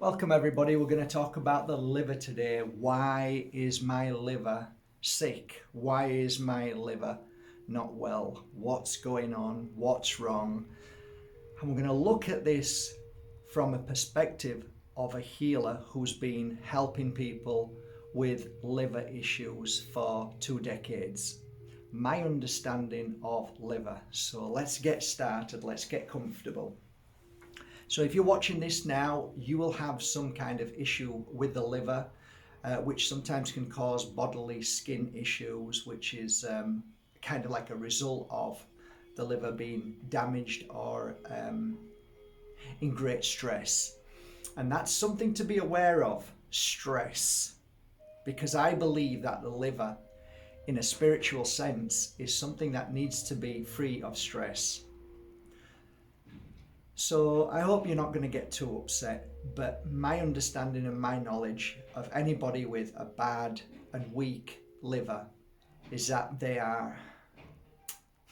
Welcome everybody. We're going to talk about the liver today. Why is my liver sick? Why is my liver not well? What's going on? What's wrong? And we're going to look at this from a perspective of a healer who's been helping people with liver issues for 2 decades. My understanding of liver. So let's get started. Let's get comfortable. So if you're watching this now, you will have some kind of issue with the liver, which sometimes can cause bodily skin issues, which is kind of like a result of the liver being damaged or in great stress. And that's something to be aware of, stress, because I believe that the liver, in a spiritual sense, is something that needs to be free of stress. So I hope you're not going to get too upset, but my understanding and my knowledge of anybody with a bad and weak liver is that they are,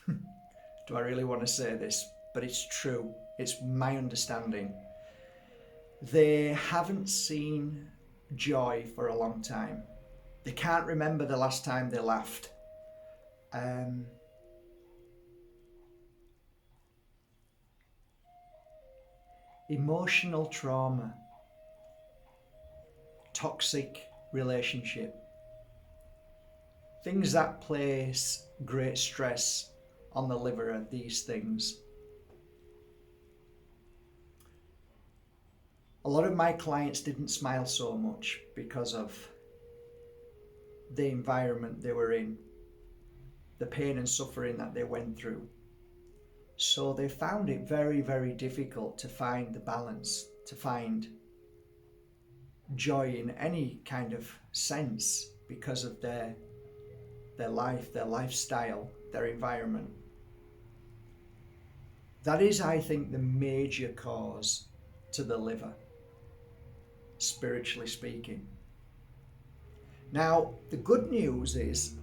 do I really want to say this? But it's true. It's my understanding. They haven't seen joy for a long time. They can't remember the last time they laughed. Emotional trauma, toxic relationship, things that place great stress on the liver are these things. A lot of my clients didn't smile so much because of the environment they were in, the pain and suffering that they went through. So they found it very, very difficult to find the balance, to find joy in any kind of sense because of their life, their lifestyle, their environment. That is, I think, the major cause to the liver, spiritually speaking. Now, the good news is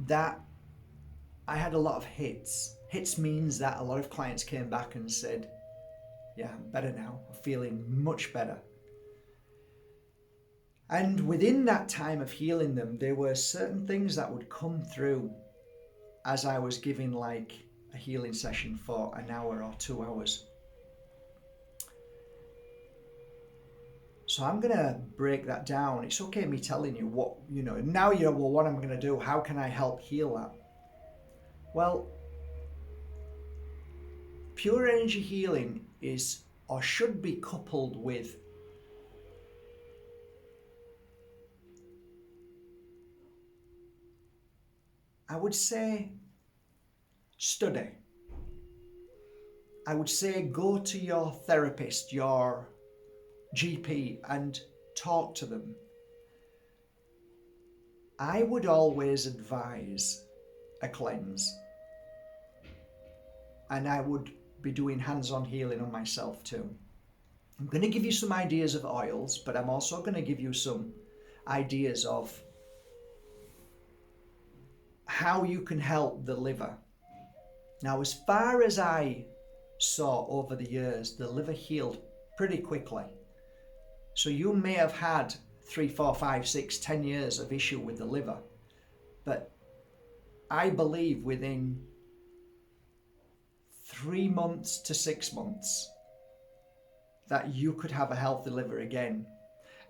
that I had a lot of hits. Hits means that a lot of clients came back and said, yeah, I'm better now. I'm feeling much better. And within that time of healing them, there were certain things that would come through as I was giving like a healing session for an hour or 2 hours. So I'm going to break that down. It's okay me telling you what, now well, what I'm going to do? How can I help heal that? Well, pure energy healing is or should be coupled with I would say study. I would say go to your therapist, your GP, and talk to them. I would always advise a cleanse. And I would be doing hands-on healing on myself too. I'm going to give you some ideas of oils, but I'm also going to give you some ideas of how you can help the liver. Now, as far as I saw over the years, the liver healed pretty quickly. So you may have had 3, 4, 5, 6, 10 years of issue with the liver, but I believe within 3 months to 6 months that you could have a healthy liver again.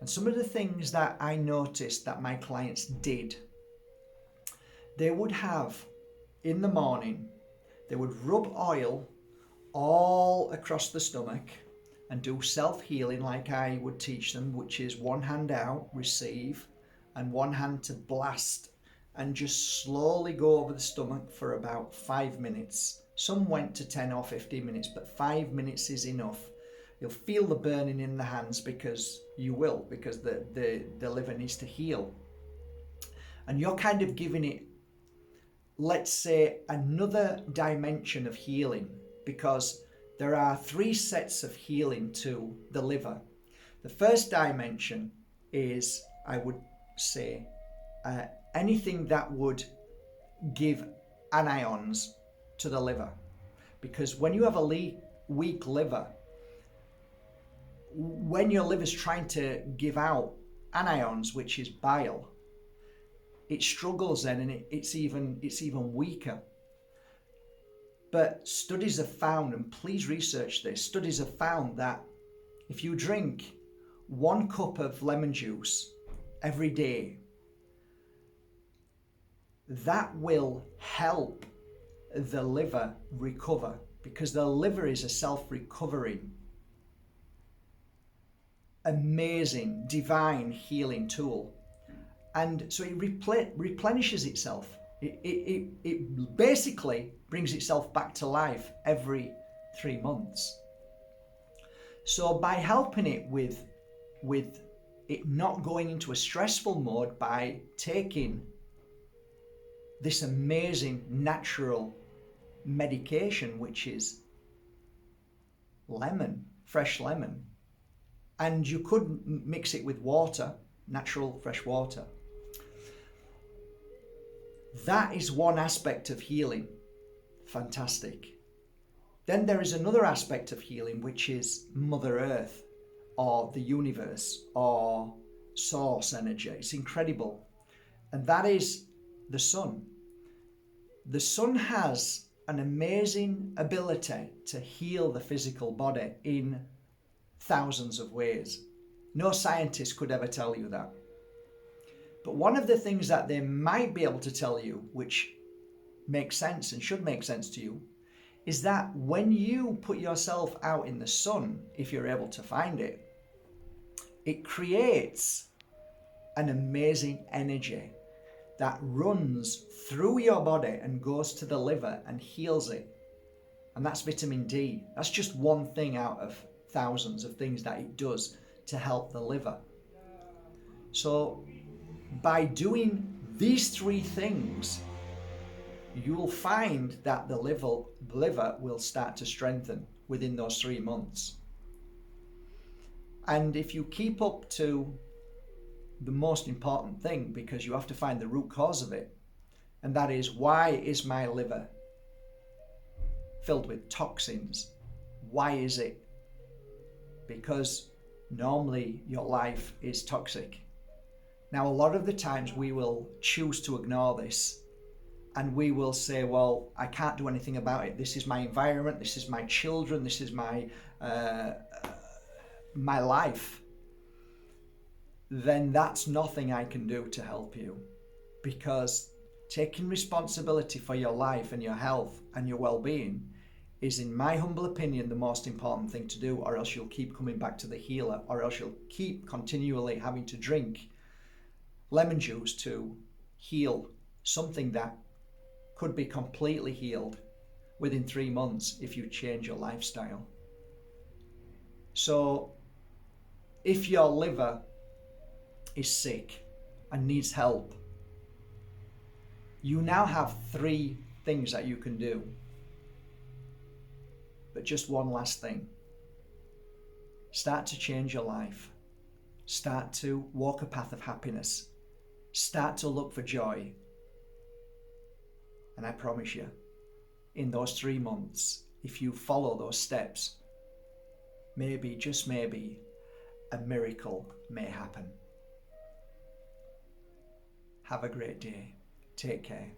And some of the things that I noticed that my clients did, they would have in the morning, they would rub oil all across the stomach and do self-healing like I would teach them, which is one hand out, receive, and one hand to blast, and just slowly go over the stomach for about 5 minutes. Some went to 10 or 15 minutes, but 5 minutes is enough. You'll feel the burning in the hands because the liver needs to heal. And you're kind of giving it, let's say, another dimension of healing, because there are 3 sets of healing to the liver. The first dimension is, I would say, anything that would give anions to the liver, because when you have a weak liver, when your liver's trying to give out anions, which is bile, it struggles then, and it's even weaker. But studies have found, and please research this, studies have found that if you drink 1 cup of lemon juice every day, that will help the liver recover, because the liver is a self-recovering, amazing, divine healing tool. And so it replenishes itself. It basically brings itself back to life every 3 months. So by helping it with it not going into a stressful mode, by taking this amazing natural medication, which is lemon, fresh lemon, and you could mix it with water, natural fresh water. That is one aspect of healing. Fantastic. Then there is another aspect of healing, which is Mother Earth, or the universe, or source energy. It's incredible. And that is the sun. The sun has an amazing ability to heal the physical body in thousands of ways. No scientist could ever tell you that. But one of the things that they might be able to tell you, which makes sense and should make sense to you, is that when you put yourself out in the sun, if you're able to find it, it creates an amazing energy that runs through your body and goes to the liver and heals it. And that's vitamin D. That's just one thing out of thousands of things that it does to help the liver. So by doing these 3 things, you'll find that the liver will start to strengthen within those 3 months. And if you keep up to the most important thing, because you have to find the root cause of it, and that is, why is my liver filled with toxins? Why is it? Because normally your life is toxic. Now, a lot of the times we will choose to ignore this, and we will say, well, I can't do anything about it. This is my environment, this is my children, this is my life. Then that's nothing I can do to help you, because taking responsibility for your life and your health and your well-being is, in my humble opinion, the most important thing to do, or else you'll keep coming back to the healer, or else you'll keep continually having to drink lemon juice to heal something that could be completely healed within 3 months if you change your lifestyle. So if your liver is sick and needs help, you now have 3 things that you can do. But just one last thing. Start to change your life. Start to walk a path of happiness. Start to look for joy. And I promise you, in those 3 months, if you follow those steps, maybe, just maybe, a miracle may happen. Have a great day. Take care.